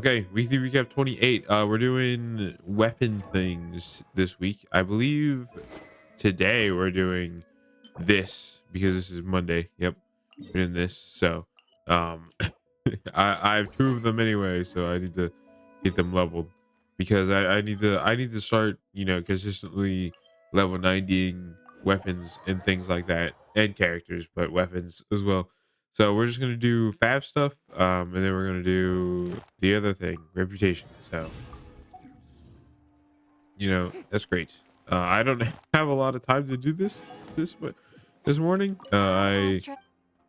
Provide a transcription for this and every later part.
Okay, weekly recap 28. We're doing weapon things this week. I believe today we're doing this because this is Monday. Yep, we're doing this. So, um, I have two of them anyway, so I need to get them leveled because I need to start consistently level 90ing weapons and things like that and characters, but weapons as well. So we're just gonna do fab stuff, and then we're gonna do the other thing, reputation. So that's great. I don't have a lot of time to do this morning. I Astra,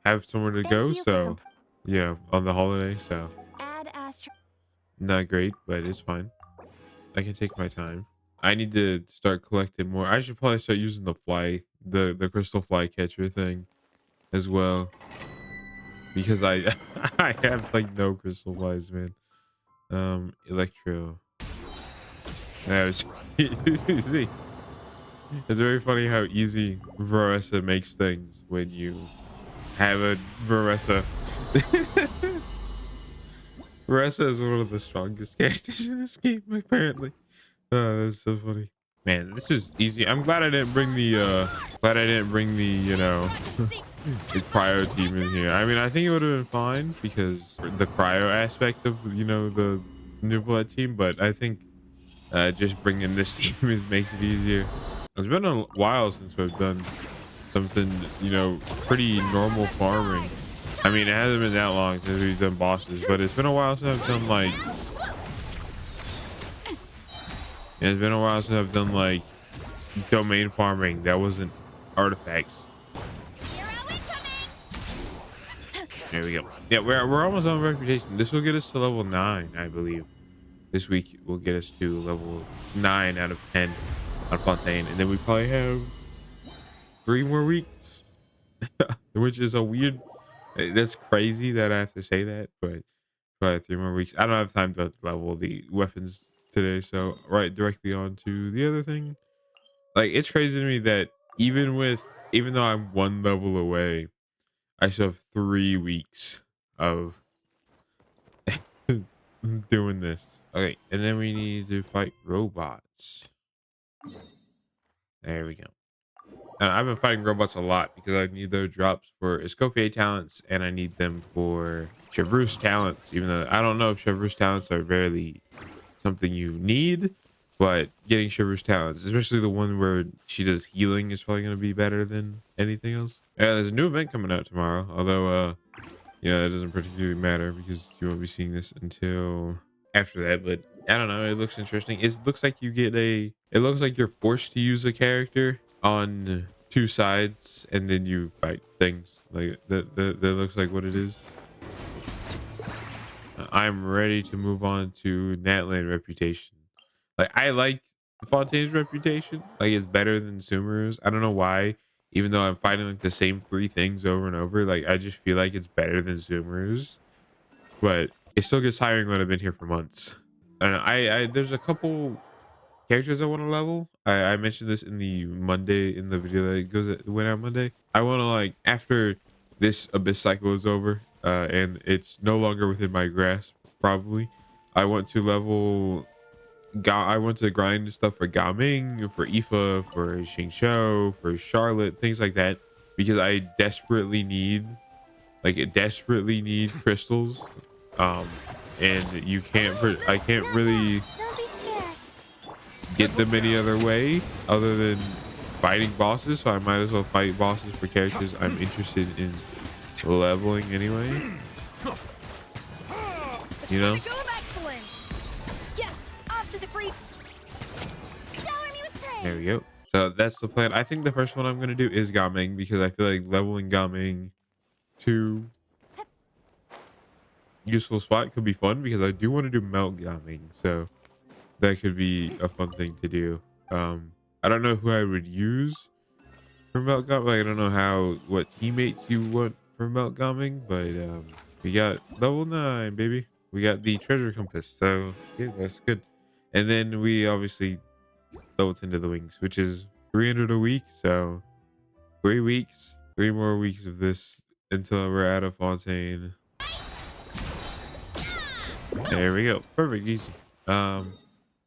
have somewhere to thank go, you for so on the holiday, so add Astra. not great, but it's fine. I can take my time. I need to start collecting more. I should probably start using the crystal fly catcher thing as well because I I have like no crystal flies, man. Electro. That was easy. It's very funny how easy Varessa makes things when you have a Varessa. Varessa is one of the strongest characters in this game, apparently. Oh, that's so funny. Man, this is easy. I'm glad I didn't bring the cryo team in here. I mean, I think it would have been fine because the cryo aspect of the Nuvolet team, but I think just bringing this team makes it easier. It's been a while since we've done something pretty normal farming. I mean, it hasn't been that long since we've done bosses, but it's been a while since I've done like domain farming that wasn't artifacts. There we go. Yeah, we're almost on reputation. This will get us to level 9, I believe. This week will get us to level 9 out of 10 on Fontaine, and then we probably have 3 more weeks, which is a weird. That's crazy that I have to say that, but probably 3 more weeks. I don't have time to level the weapons today, so right directly on to the other thing. Like, it's crazy to me that even though I'm 1 level away, I still have 3 weeks of doing this. Okay, and then we need to fight robots. There we go. I've been fighting robots a lot because I need those drops for Escoffier talents and I need them for Chevreuse talents, even though I don't know if Chevreuse talents are really something you need, but getting Chevreuse talents, especially the one where she does healing, is probably going to be better than anything else. Yeah, there's a new event coming out tomorrow, although that doesn't particularly matter because you won't be seeing this until after that, but I don't know, it looks interesting. It looks like it looks like you're forced to use a character on 2 sides and then you fight things like that looks like what it is. I'm ready to move on to Natlan reputation. Like, I like Fontaine's reputation. Like, it's better than Sumeru's. I don't know why. Even though I'm fighting like the same 3 things over and over, like I just feel like it's better than Sumeru's. But it still gets tiring when I've been here for months. And I there's a couple characters I want to level. I mentioned this in the video that went out Monday. I want to, like, after this Abyss cycle is over, and it's no longer within my grasp, probably. I want to level. I want to grind stuff for Gao Ming, for Aoife, for Xingqiu, for Charlotte, things like that, because I desperately need crystals. Um, and I can't really Don't be scared. get them any other way other than fighting bosses, so I might as well fight bosses for characters I'm interested in leveling anyway. You know? Go of excellence. Yeah, off to the free. Shower me with praise. There we go. So that's the plan. I think the first one I'm gonna do is Gao Ming because I feel like leveling Gao Ming to useful spot could be fun because I do want to do Melt Gao Ming, so that could be a fun thing to do. I don't know who I would use for Melt Gao. Like, I don't know what teammates you want for Melt Gao Ming, but we got level 9, baby. We got the treasure compass, so yeah, that's good. And then we obviously level 10 to the wings, which is 300 a week, so 3 weeks, 3 more weeks of this until we're out of Fontaine. There we go. Perfect, easy. All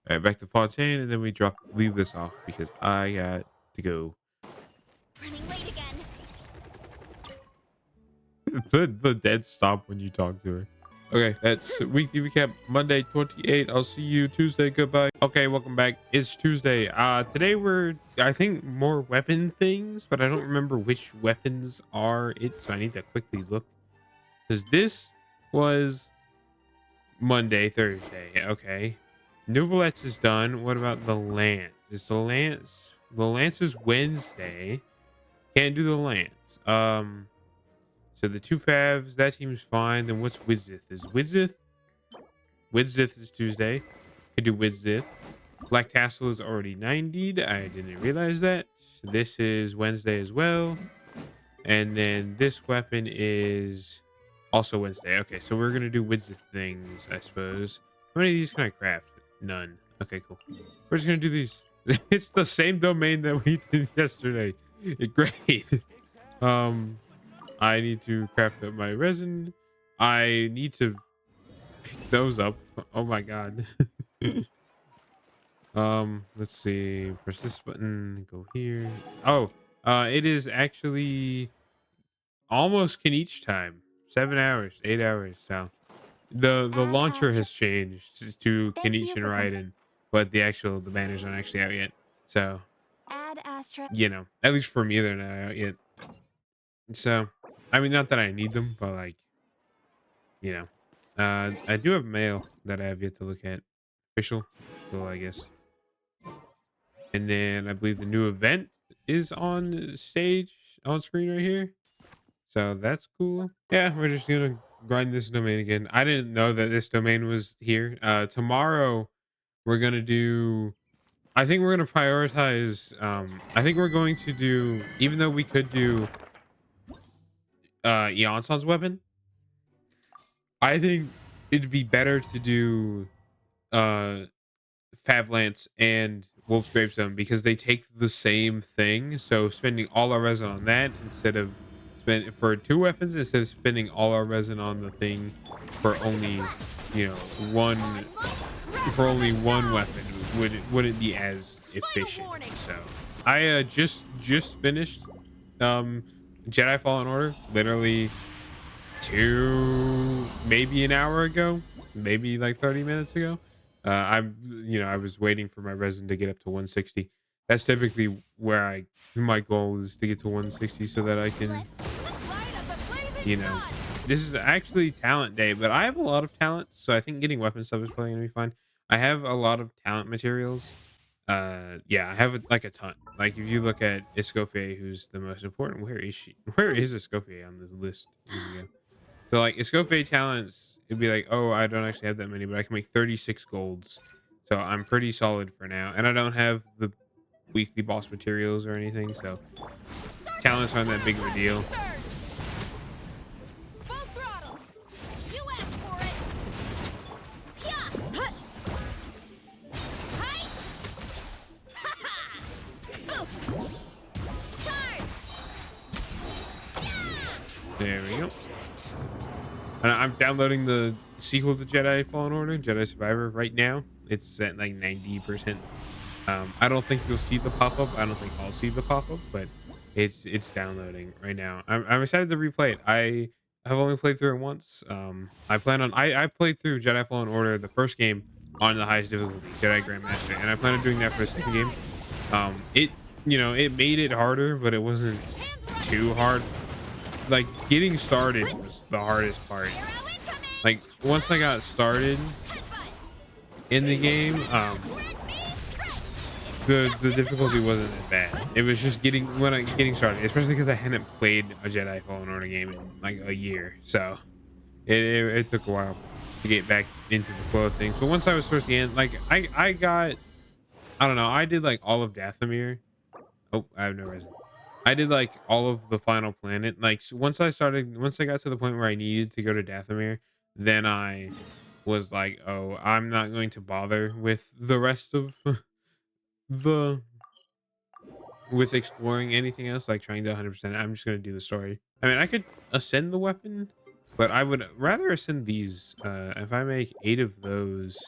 right, back to Fontaine, and then we leave this off because I got to go. Running late again. The dead stop when you talk to her. Okay, that's weekly recap Monday 28. I'll see you Tuesday. Goodbye. Okay, welcome back. It's Tuesday. Today we're I think more weapon things, but I don't remember which weapons are it, so I need to quickly look. Because this was Monday, Thursday. Okay. Nouvelettes is done. What about the Lance? Is the Lance is Wednesday. Can't do the Lance. So the two favs, that seems fine. Then what's Wizzith? Is Wizzith is Tuesday. Could do Wizzith. Black Castle is already 90'd. I didn't realize that. This is Wednesday as well. And then this weapon is also Wednesday. Okay, so we're gonna do Wizzith things, I suppose. How many of these can I craft? None. Okay, cool. We're just gonna do these. It's the same domain that we did yesterday. Great. I need to craft up my resin. I need to pick those up. Oh my god. Let's see. Press this button. Go here. Oh, it is actually almost Kenichi time. 7 hours, 8 hours. So the launcher has changed to Thank Kenichi you and for Raiden, but the banners aren't actually out yet. So Add Astra. at least for me, they're not out yet. So I mean, not that I need them, but like, I do have mail that I have yet to look at. Official, well, I guess. And then I believe the new event is on screen right here. So that's cool. Yeah, we're just gonna grind this domain again. I didn't know that this domain was here. Tomorrow we're gonna do. I think we're gonna prioritize. I think we're going to do. Even though we could do Eonsan's weapon, I think it'd be better to do Favlance and Wolf's Gravestone because they take the same thing. So spending all our resin on that instead of for two weapons instead of spending all our resin on the thing for only one weapon wouldn't be as efficient. So I just finished Jedi Fallen Order literally maybe an hour ago, maybe like 30 minutes ago. I was waiting for my resin to get up to 160. That's typically where my goal is to get to 160 so that I can, Light up the blazing you know, sun. this is actually talent day, but I have a lot of talent, so I think getting weapon stuff is probably gonna be fine. I have a lot of talent materials. Yeah, I have like a ton. Like if you look at Escoffier, who's the most important, where is she? Where is Escoffier on this list? Here we go. So like Escoffier talents, it'd be like, oh, I don't actually have that many, but I can make 36 golds. So I'm pretty solid for now. And I don't have the weekly boss materials or anything, so talents aren't that big of a deal. Surge. Full throttle. You asked for it. Yeah. Hut. Hi. Ha ha. Oof. Charge. Yeah. There we go. And I'm downloading the sequel to Jedi Fallen Order, Jedi Survivor, right now. It's at like 90%. I don't think you'll see the pop-up. I don't think I'll see the pop-up, but it's downloading right now. I'm excited to replay it. I have only played through it once. I played through Jedi Fallen Order, the first game, on the highest difficulty, Jedi Grandmaster, and I plan on doing that for the second game. It made it harder, but it wasn't too hard. Like getting started was the hardest part. Arrow incoming. Like once I got started in the game, Red means strike. the difficulty wasn't that bad. It was just getting started, especially because I hadn't played a Jedi Fallen Order game in like a year, so it took a while to get back into the flow of things. But once I was towards the end, like I don't know, I did like all of Dathomir. Oh, I have no reason. I did like all of the final planet. Like so once I got to the point where I needed to go to Dathomir, then I was like, oh, I'm not going to bother with the rest of the with exploring anything else, like trying to 100%. I'm just going to do the story. I mean, I could ascend the weapon, But I would rather ascend these. If I make 8 of those.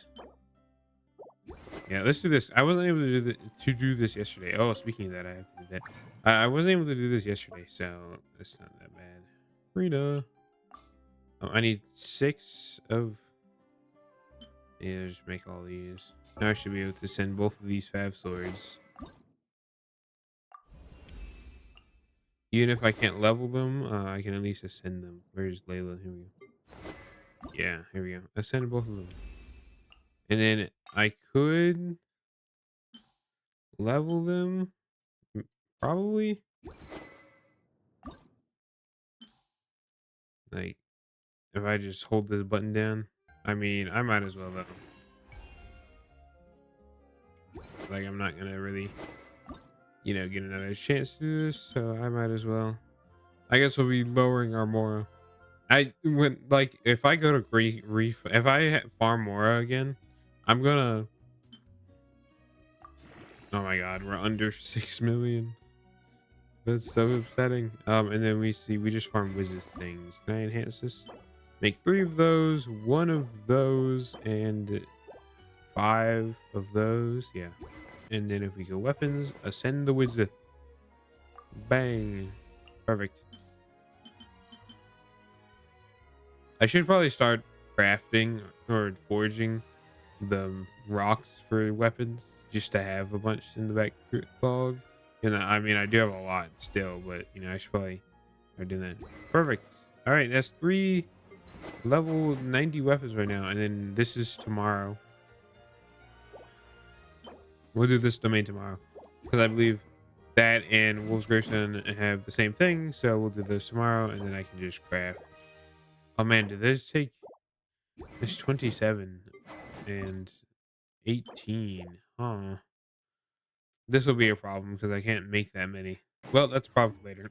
Yeah, let's do this. I wasn't able to do this yesterday. Oh, speaking of that, I have to do that. I wasn't able to do this yesterday, so it's not that bad. Frida. Oh, I need 6 of. Yeah, just make all these. Now I should be able to send both of these Fav swords. Even if I can't level them, I can at least ascend them. Where's Layla? Here we go. Yeah, here we go. Ascend both of them. And then I could level them. Probably. Like, if I just hold this button down. I mean, I might as well though. Like, I'm not gonna really, get another chance to do this, so I might as well. I guess we'll be lowering our Mora. If I go to if I farm Mora again, I'm gonna. Oh my God, we're under 6 million. That's so upsetting. And then we just farm Wiz's things. Can I enhance this? Make 3 of those, 1 of those, and 5 of those. Yeah. And then if we go weapons, ascend the Wizith. Bang. Perfect. I should probably start crafting or forging the rocks for weapons just to have a bunch in the backlog. And I mean, I do have a lot still, but I should probably start doing that. Perfect. All right, that's 3 level 90 weapons right now, and then this is tomorrow. We'll do this domain tomorrow because I believe that and Wolf's Gravestone have the same thing. So we'll do this tomorrow, and then I can just craft. Oh man, did this take? It's 27 and 18. Huh. This will be a problem because I can't make that many. Well, that's a problem later.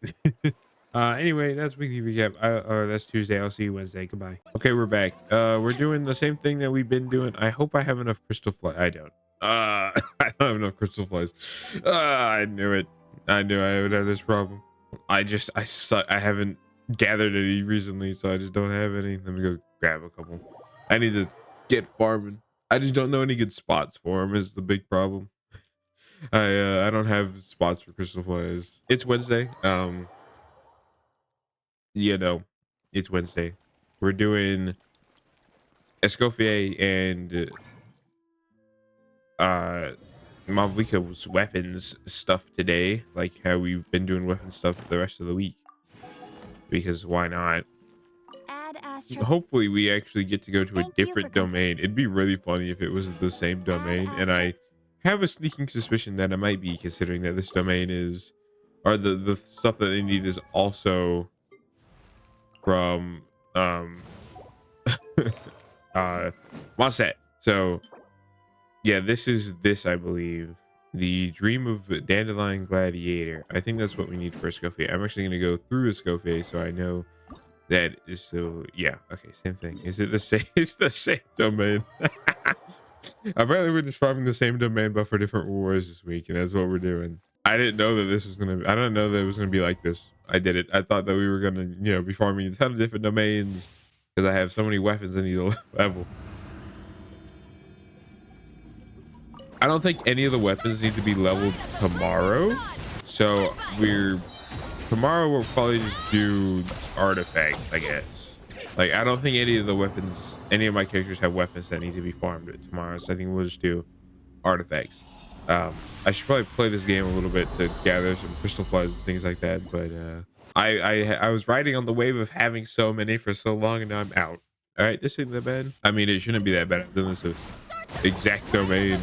Anyway, that's weekly recap. That's Tuesday. I'll see you Wednesday. Goodbye. Okay, we're back. We're doing the same thing that we've been doing. I hope I have enough crystal fly. I don't. I don't have enough crystal flies. I knew it. I knew I would have this problem. I suck. I haven't gathered any recently, so I just don't have any. Let me go grab a couple. I need to get farming. I just don't know any good spots for them is the big problem. I don't have spots for crystal flies. It's Wednesday. It's Wednesday. We're doing Escoffier and Mavlika's weapons stuff today, like how we've been doing weapon stuff the rest of the week. Because why not? Hopefully we actually get to go to a different domain. It'd be really funny if it was the same domain, and I have a sneaking suspicion that it might be, considering that this domain is, or the stuff that they need is also from Monset. So yeah, this I believe the Dream of Dandelion Gladiator. I think that's what we need for Escoffier. I'm actually going to go through Escoffier so I know that is. So yeah, okay, same thing. Is it the same? It's the same domain. Apparently we're just farming the same domain but for different wars this week, and that's what we're doing. I didn't know that this was gonna be, I don't know that it was gonna be like this. I did it. I thought that we were gonna be farming a ton of different domains because I have so many weapons I need to level. I don't think any of the weapons need to be leveled tomorrow, so tomorrow we'll probably just do artifacts, I guess. Like, I don't think any of my characters have weapons that need to be farmed tomorrow, so I think we'll just do artifacts. I should probably play this game a little bit to gather some crystal flies and things like that, but I was riding on the wave of having so many for so long, and now I'm out. All right, this isn't that bad. I mean, it shouldn't be that bad. I've done this exact domain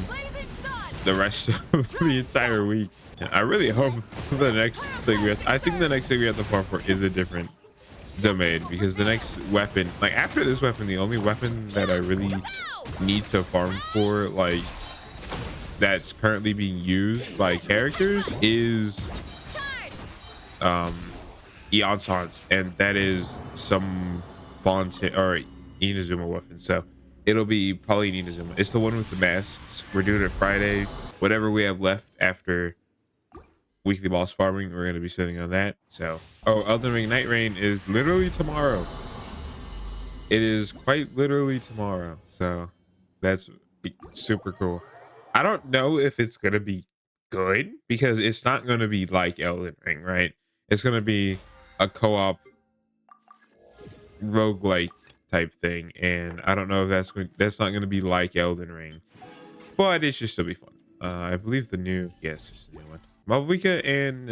the rest of the entire week. I really hope the next thing I think the next thing we have to farm for is a different domain, because the next weapon, like after this weapon, the only weapon that I really need to farm for, like that's currently being used by characters, is Eon Sans, and that is some Fontaine or Inazuma weapon. So it'll be probably Inazuma. It's the one with the masks. We're doing it Friday. Whatever we have left after weekly boss farming, we're going to be spending on that. So Elden Ring Night Rain is literally tomorrow. It is quite literally tomorrow, so that's super cool. I don't know if it's gonna be good because it's not gonna be like Elden Ring, right? It's gonna be a co-op roguelike type thing, and I don't know if that's not gonna be like Elden Ring, but it should still be fun. I believe the new it's the new one. Malvika and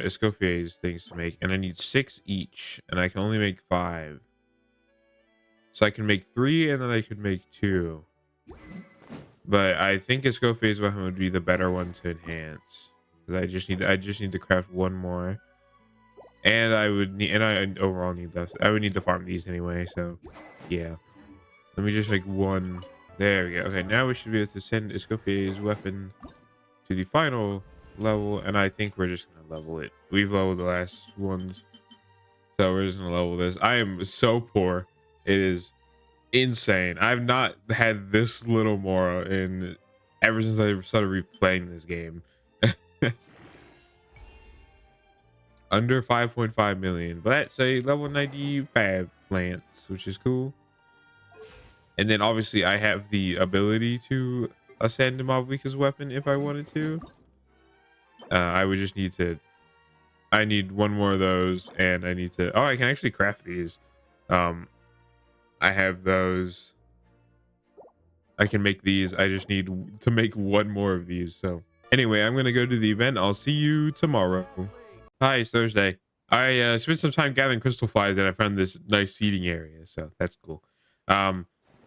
Escoffier's things to make, and I need 6 each, and I can only make 5. So I can make 3, and then I could make 2. But I think Escoffier's weapon would be the better one to enhance. 'Cause I just need to craft 1 more. And I would need, and I overall need that. I would need to farm these anyway, so yeah. Let me just make 1. There we go. Okay, now we should be able to send Escoffier's weapon to the final level, and I think we're just gonna level it. We've leveled the last ones, so we're just gonna level this. I am so poor. It is insane. I've not had this little Mora in ever since I started replaying this game. Under 5.5 million, but that's a level 95 plants, which is cool. And then obviously I have the ability to ascend Malvika's weapon if I wanted to. I would just need to, I need 1 more of those, and I need to, oh, I can actually craft these. I have those. I can make these. I just need to make 1 more of these. So anyway, I'm going to go to the event. I'll see you tomorrow. Hi, it's Thursday. I spent some time gathering crystal flies, and I found this nice seating area, so that's cool.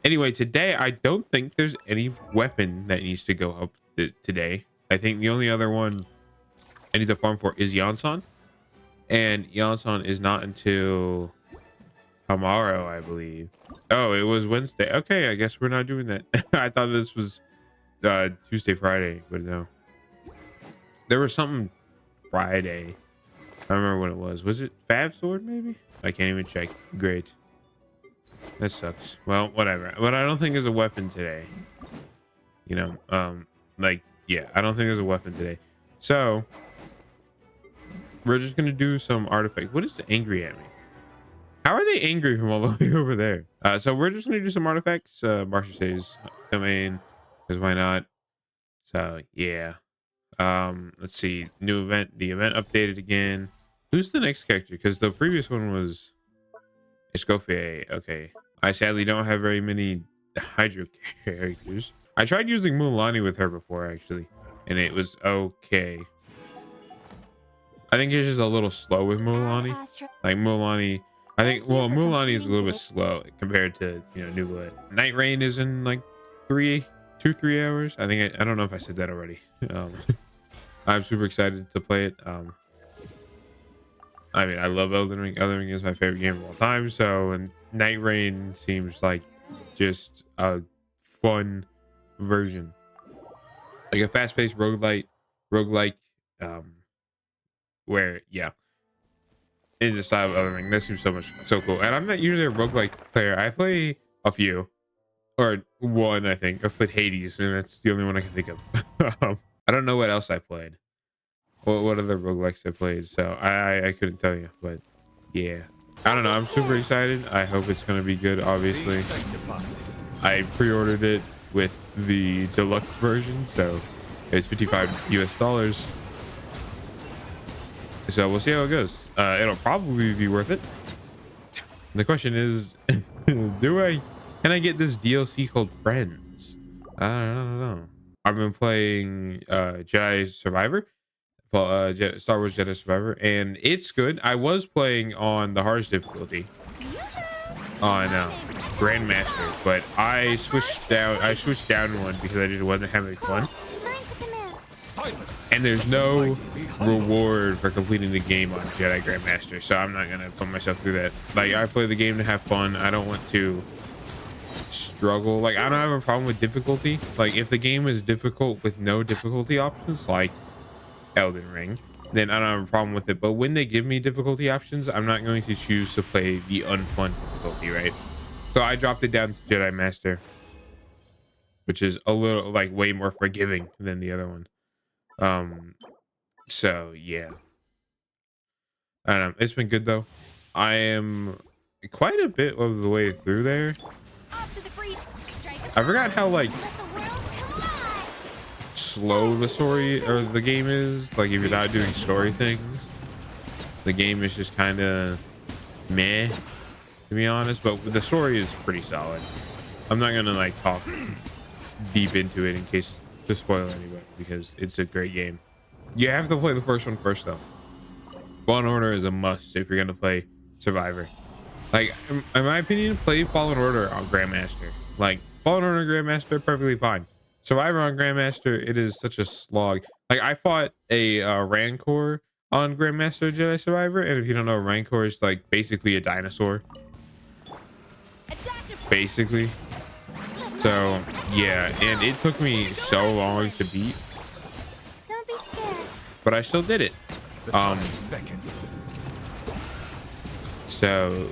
Anyway, today I don't think there's any weapon that needs to go up today. I think the only other one I need to farm for is Yansan, and Yansan is not until tomorrow, I believe. Oh, it was Wednesday. Okay, I guess we're not doing that. I thought this was Tuesday, Friday, but no. There was something Friday. I don't remember what it was. Was it Fab Sword, maybe? I can't even check. Great. That sucks. Well, whatever. But I don't think there's a weapon today. You know, like, yeah, I don't think there's a weapon today. So, we're just going to do some artifacts. What is angry at me? How are they angry from all the way over there? So, we're just going to do some artifacts. Marsha says, come in, because why not? So, yeah. Let's see. New event. The event updated again. Who's the next character? Because the previous one was Escoffier. Okay. I sadly don't have very many Hydro characters. I tried using Mulan with her before, actually, and it was okay. I think it's just a little slow with Mulan. Like Mulan, I think, well, Mulan is a little bit slow compared to, you know, New Blood. Night Rain is in like 3 hours. I think I don't know if I said that already. I'm super excited to play it. I mean, I love Elden Ring. Elden Ring is my favorite game of all time. So, and Night Rain seems like just a fun version, like a fast-paced roguelike, where yeah, in the style of Elden Ring. That seems so cool. And I'm not usually a roguelike player. I play a few, or 1, I think. I've played Hades, and that's the only one I can think of. I don't know what else I played. What other roguelikes I played, so I couldn't tell you, but yeah, I don't know. I'm super excited. I hope it's gonna be good. Obviously, I pre-ordered it with the deluxe version, so it's $55 US. So we'll see how it goes. It'll probably be worth it. The question is, can I get this DLC called Friends? I don't know. I've been playing Jedi Survivor. Star Wars Jedi Survivor, and it's good. I was playing on the hardest difficulty on Grandmaster, but I switched down one because I just wasn't having fun. And there's no reward for completing the game on Jedi Grandmaster, so I'm not gonna put myself through that. Like, I play the game to have fun. I don't want to struggle. Like, I don't have a problem with difficulty. Like, if the game is difficult with no difficulty options, like Elden Ring, then I don't have a problem with it. But when they give me difficulty options, I'm not going to choose to play the unfun difficulty, right? So I dropped it down to Jedi Master, which is a little, like, way more forgiving than the other one. So yeah, I don't know. It's been good though. I am quite a bit of the way through there. Off to the breach. Strike a I forgot how like let the world come alive. slow the story or the game is. Like if you're not doing story things, the game is just kind of meh, to be honest. But the story is pretty solid. I'm not gonna like talk deep into it in case to spoil anybody because it's a great game. You have to play the first one first though. Fallen Order is a must if you're gonna play Survivor. Like in my opinion, play Fallen Order on Grandmaster. Like Fallen Order Grandmaster, perfectly fine. Survivor on Grandmaster, it is such a slog. Like I fought a Rancor on Grandmaster Jedi Survivor, and if you don't know, Rancor is like basically a dinosaur. Basically. So yeah, and it took me so long to beat, Don't be scared. but I still did it. So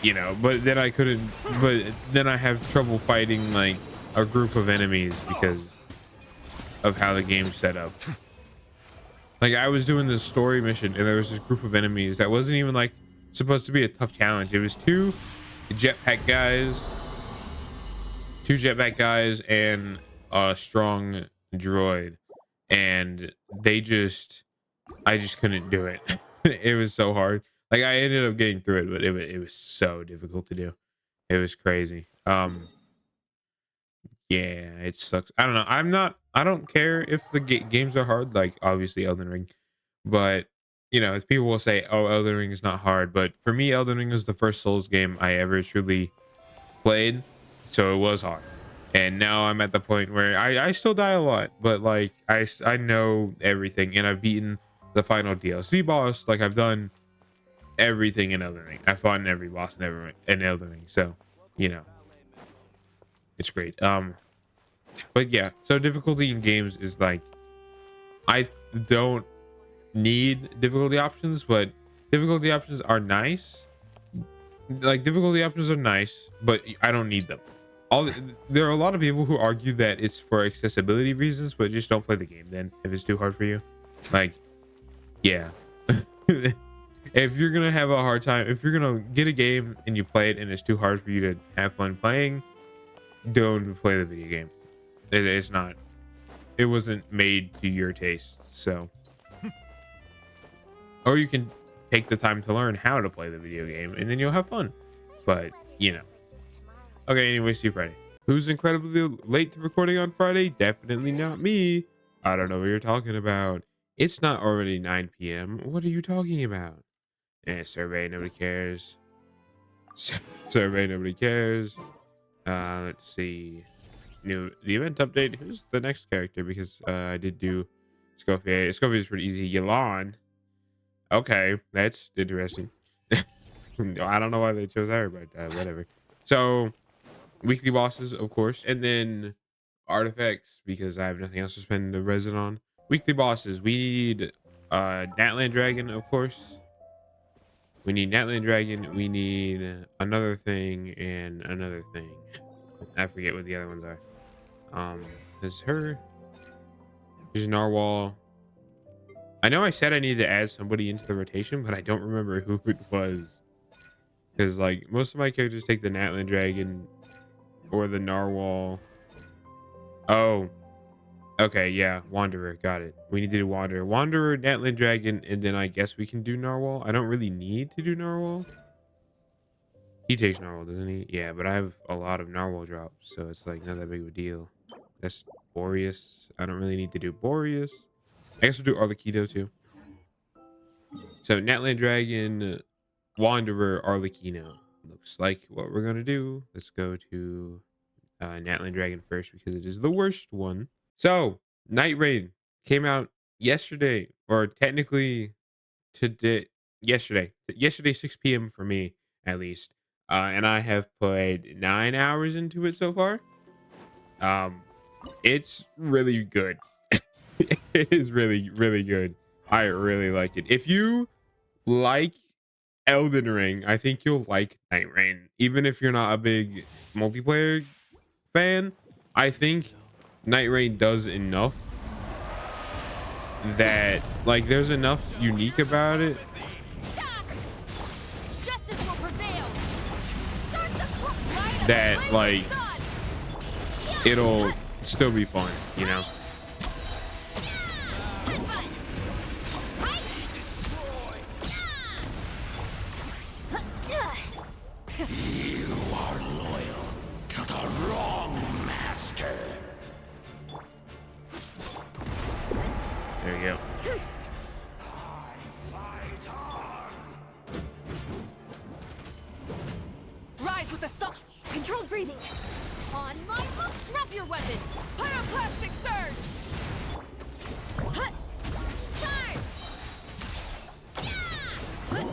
you know, but then I couldn't, but then I have trouble fighting like a group of enemies because of how the game's set up. Like I was doing this story mission and there was this group of enemies that wasn't even like supposed to be a tough challenge. It was two jetpack guys and a strong droid, and I just couldn't do it. It was so hard. Like I ended up getting through it, but it was so difficult to do. It was crazy. Yeah, it sucks. I don't know. I don't care if the games are hard, like obviously Elden Ring, but you know, as people will say, oh, Elden Ring is not hard, but for me, Elden Ring was the first Souls game I ever truly played, so it was hard. And now I'm at the point where I still die a lot, but like I know everything, and I've beaten the final DLC boss. Like I've done everything in Elden Ring. I've fought in every boss in Elden Ring, so you know, it's great. But yeah, so difficulty in games is like, I don't need difficulty options, but difficulty options are nice. Like difficulty options are nice, but I don't need them. There are a lot of people who argue that it's for accessibility reasons, but just don't play the game then if it's too hard for you. Like, yeah. If you're gonna have a hard time, if you're gonna get a game and you play it and it's too hard for you to have fun playing, don't play the video game. It's not. It wasn't made to your taste, so. Or you can take the time to learn how to play the video game, and then you'll have fun. But you know. Okay. Anyway, see you Friday. Who's incredibly late to recording on Friday? Definitely not me. I don't know what you're talking about. It's not already 9 p.m. What are you talking about? Survey, nobody cares. Survey, nobody cares. Let's see. The event update. Who's the next character? Because I did do Scofier. Scofier is pretty easy. Yelan. Okay, that's interesting. I don't know why they chose her, but whatever. So weekly bosses, of course, and then artifacts because I have nothing else to spend the resin on. Weekly bosses. We need Natlan Dragon, of course. We need Natlan Dragon. We need another thing and another thing. I forget what the other ones are. There's her. There's Narwhal. I know I said I needed to add somebody into the rotation, but I don't remember who it was. Because like most of my characters take the Natlan Dragon or the Narwhal. Oh. Okay, yeah, Wanderer, got it. We need to do Wanderer, Natlan Dragon, and then I guess we can do Narwhal. I don't really need to do Narwhal. He takes Narwhal, doesn't he? Yeah, but I have a lot of Narwhal drops, so it's like not that big of a deal. That's Boreas. I don't really need to do Boreas. I guess we'll do Arlecchino too. So Natlan Dragon, Wanderer, Arlecchino. Looks like what we're gonna do. Let's go to Natlan Dragon first because it is the worst one. So Night Rain came out yesterday, or technically today. Yesterday 6 p.m. for me at least. And I have played 9 hours into it so far. It's really good. It is really, really good. I really like it. If you like Elden Ring, I think you'll like Night Rain. Even if you're not a big multiplayer fan, I think Night Rain does enough that like there's enough unique about it. Justice will prevail. that like it'll still be fun, you know. Headbutt. Right. You are loyal to the wrong master. There you go. Fight on. Rise with the sun. Controlled breathing. On my mark, drop your weapons. Pyroclastic surge. Hut. Charge. Yeah. Hut.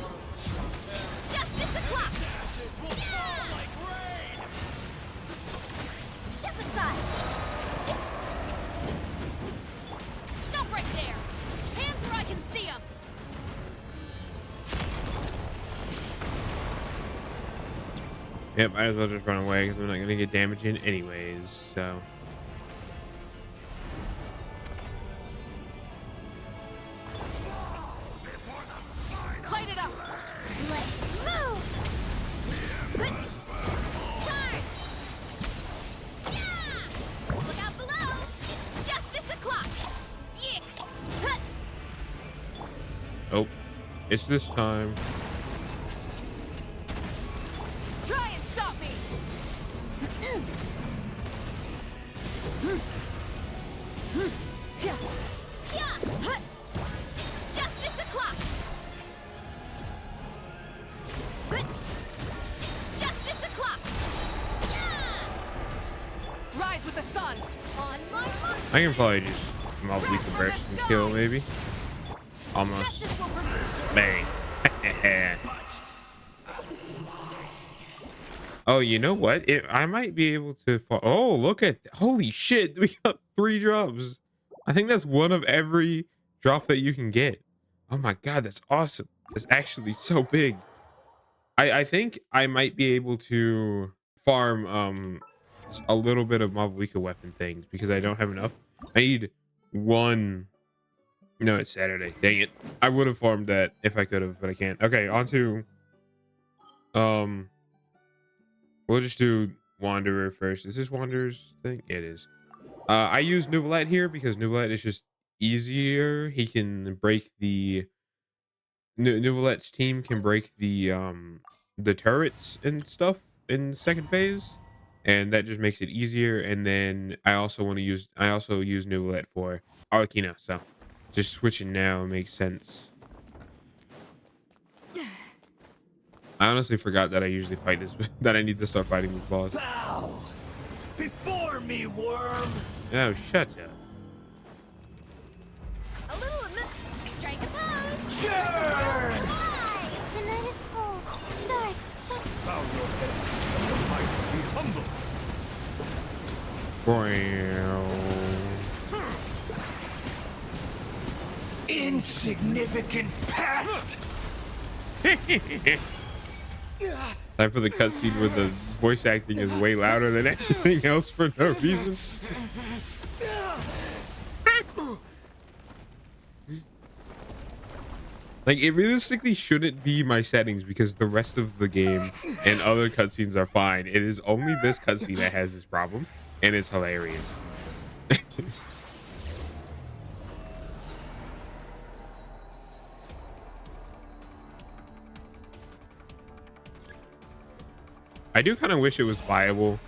Justice o'clock. Yeah. Step aside. Stop right there. Hands where I can see them. Yep, might as well just run away because we're not gonna get damage in anyways. So Light it up. Let's move. Good. Charge. Yeah. Look out below. It's justice o'clock. Yeah. Huh. oh, it's this time. Try and stop me. Yeah. Yeah. Huh. It's justice o'clock. Good. It's justice o'clock. Yeah. Rise with the sun. On my mark. I can probably just multi burst and kill maybe. Almost. Justice will prevail. Bang. Oh, you know what? I might be able to fall. Oh, look at, holy shit. We got 3 drops. I think that's one of every drop that you can get. Oh my God, that's awesome. That's actually so big. I think I might be able to farm a little bit of Mavuika weapon things because I don't have enough. I need one. No, it's Saturday. Dang it. I would have farmed that if I could have, but I can't. Okay, on to we'll just do Wanderer first. Is this Wanderer's thing? It is. I use Nuvolite here because Nuvolite is just easier. He can break the Nuvolite's team can break the turrets and stuff in the second phase, and that just makes it easier. And then I also use Nuvolite for Arlecchino, so just switching now makes sense. I honestly forgot that I usually fight this, that I need to start fighting this boss. Bow before me, worm. Oh, shut up. A little strike a pose. Sure. Fly. The night is cold. Stars shine. Bow your head. You might be humble. Insignificant pest. Time for the cutscene where the voice acting is way louder than anything else for no reason. Like, it realistically shouldn't be my settings because the rest of the game and other cutscenes are fine. It is only this cutscene that has this problem, and it's hilarious. I do kind of wish it was viable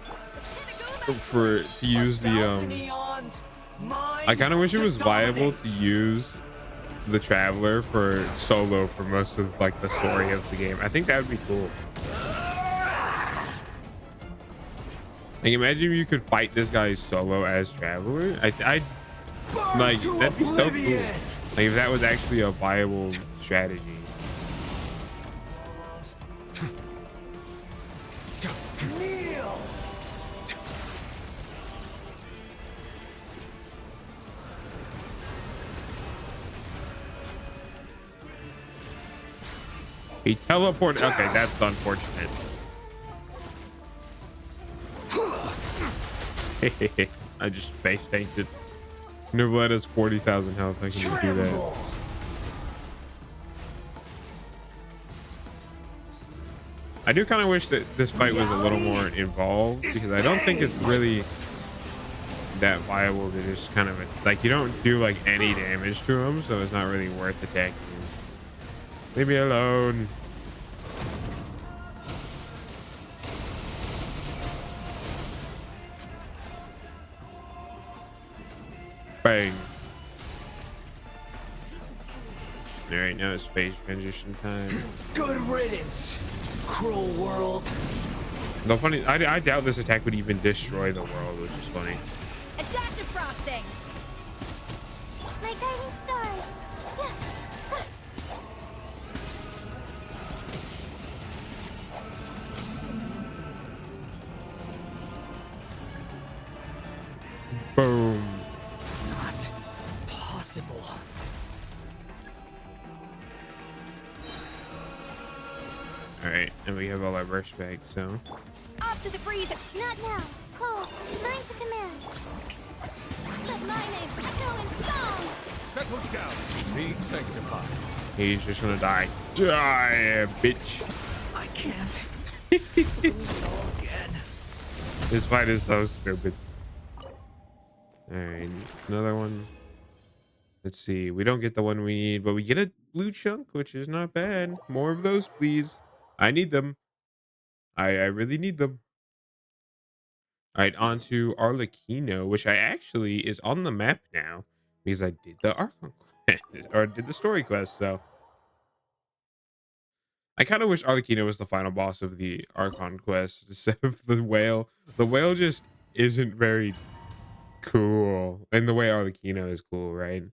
to use the I kind of wish it was viable to use the Traveler for solo for most of like the story of the game. I think that would be cool. Like, imagine if you could fight this guy solo as Traveler. I like, that'd be so cool. Like, if that was actually a viable strategy. Kneel. He teleported. Okay, that's unfortunate. I just face tanked. Nuvolite has 40,000 health. I can just do that. I do kind of wish that this fight was a little more involved, because I don't think it's really that viable to just kind of like, you don't do like any damage to him, so it's not really worth attacking him. Leave me alone. Bang. All right, now it's phase transition time. Good riddance, cruel world. No, funny, I doubt this attack would even destroy the world, which is funny. A dash of frosting. My guiding stars. Boom. Not possible. All right, and we have all our burst back, so. Off to the freezer. Not now. Cole, mine to command. Let my name echo in song. Settle down. Be sanctified. He's just gonna die. Die, bitch. I can't. Lose it all again. This fight is so stupid. All right, another one. Let's see. We don't get the one we need, but we get a blue chunk, which is not bad. More of those, please. I need them. I really need them. All right, on to Arlecchino, which I actually is on the map now because I did the Archon quest, or did the story quest. So I kind of wish Arlecchino was the final boss of the Archon quest instead of the whale. The whale just isn't very cool, and the way Arlecchino is cool, right?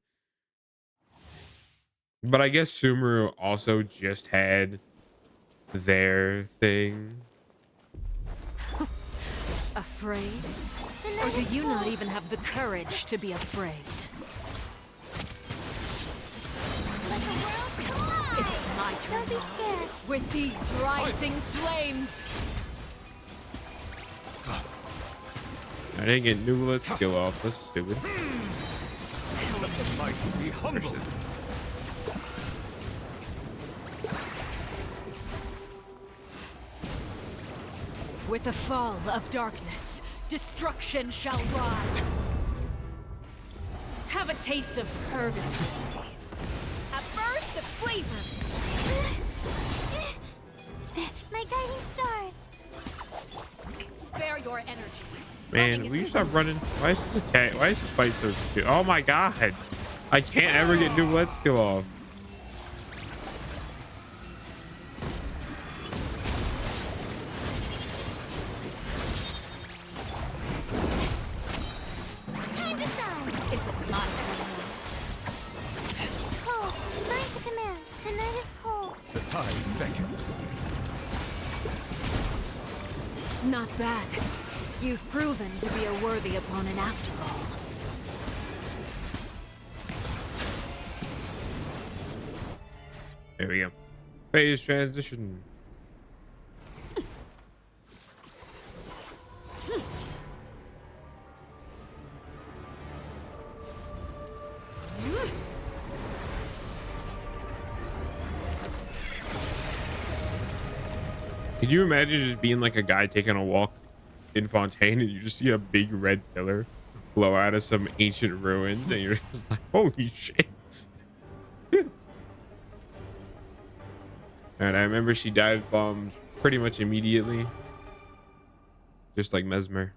But I guess Sumeru also just had their thing. Afraid? Or do you not even have the courage to be afraid? Let the world collide. Is it my turn Don't be now? scared. With these rising flames, I didn't get Nubulet's skill off. That's stupid. Let the mighty be humbled. with the fall of darkness, destruction shall rise. Have a taste of purgatory. A burst of flavor. My guiding stars. Spare your energy. Man, Running will you is stop running? Why is this attack? Why is this fight so stupid? Oh my god! I can't ever get Nubulet's skill off. Time to shine. Is it my turn now? Cold. Mine to command. The night is cold. The tides beckon. Not bad. You've proven to be a worthy opponent after all. There we go. Phase transition. Could you imagine just being like a guy taking a walk in Fontaine and you just see a big red pillar blow out of some ancient ruins and you're just like, holy shit. Alright, I remember she dive bombs pretty much immediately. Just like Mesmer.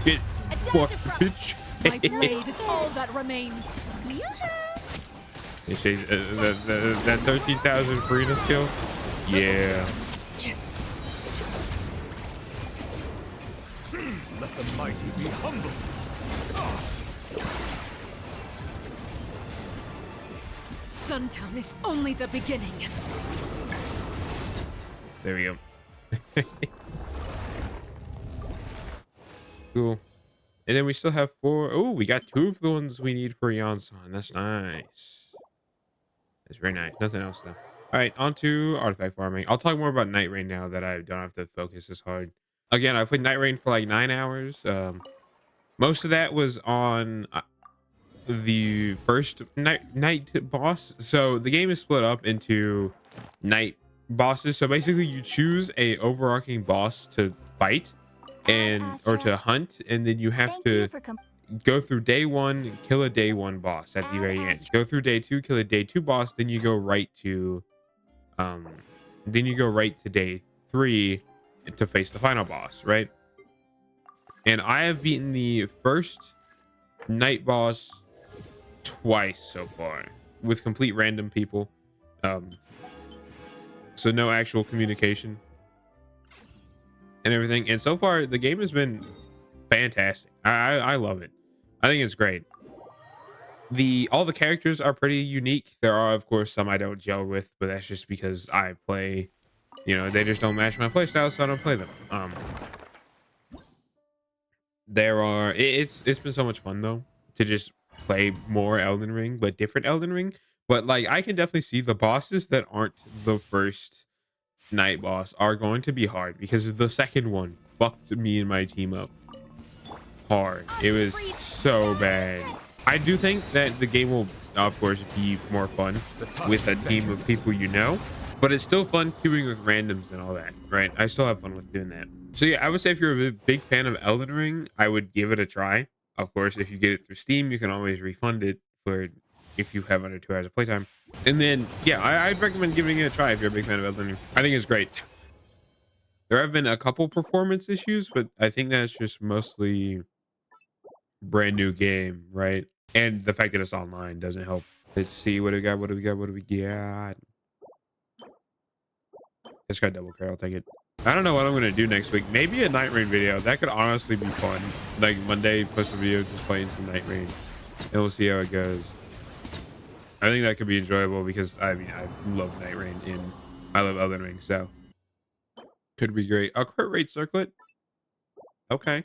Get fucked, bitch. My blade is all that remains. It says, that 13,000 Farina skill? Yeah. Let the mighty be humbled. Suntown is only the beginning. There we go. Cool. And then we still have 4. Oh, we got 2 of the ones we need for Yansan. That's nice. That's very nice. Nothing else though. All right, on to artifact farming. I'll talk more about Night Rain now that I don't have to focus as hard. Again, I played Night Rain for like 9 hours. Most of that was on the first night boss. So the game is split up into night bosses. So basically you choose a overarching boss to fight or to hunt, and then you have Thank to you for go through day 1, kill a day 1 boss at the very end. Go through day 2, kill a day 2 boss, then you go right to day 3 to face the final boss, right? And I have beaten the first night boss twice so far with complete random people. So no actual communication and everything. And so far the game has been fantastic. I love it. I think it's great. All the characters are pretty unique. There are of course some I don't gel with, but that's just because I play, you know, they just don't match my playstyle, so I don't play them. It's been so much fun though to just play more Elden Ring, but different Elden Ring. But like I can definitely see the bosses that aren't the first night boss are going to be hard, because the second one fucked me and my team up hard. It was so bad. I do think that the game will of course be more fun with a team of people, you know, but it's still fun queuing with randoms and all that, right? I still have fun with doing that. So yeah, I would say if you're a big fan of Elden Ring, I would give it a try. Of course, if you get it through Steam, you can always refund it for if you have under 2 hours of playtime. And then yeah, I'd recommend giving it a try if you're a big fan of Elden Ring. I think it's great. There have been a couple performance issues, but I think that's just mostly brand new game, right? And the fact that it's online doesn't help. Let's see what do we got. What do we got? What do we got? It's got double carry. I'll take it. I don't know what I'm gonna do next week. Maybe a Night Rain video. That could honestly be fun. Like Monday, post a video just playing some Night Rain, and we'll see how it goes. I think that could be enjoyable because I mean I love Night Rain and I love Elden Ring, so could be great. A crit rate circlet. Okay.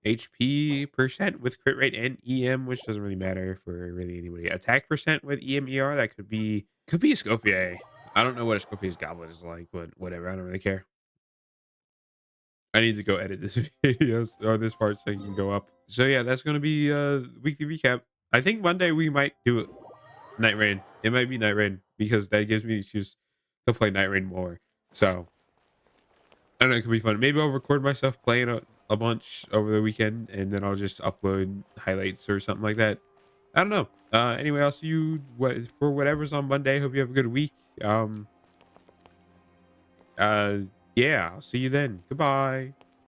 HP percent with crit rate and EM, which doesn't really matter for really anybody. Attack percent with EM ER. That could be a Scofier. I don't know what a Scofier's goblet is like, but whatever. I don't really care. I need to go edit this video or this part so it can go up. So yeah, that's gonna be weekly recap. I think Monday we might do it. Night Rain. It might be Night Rain because that gives me an excuse to play Night Rain more. So I don't know, it could be fun. Maybe I'll record myself playing a bunch over the weekend and then I'll just upload highlights or something like that. I don't know. Anyway, I'll see you for whatever's on Monday. Hope you have a good week. Yeah, I'll see you then. Goodbye.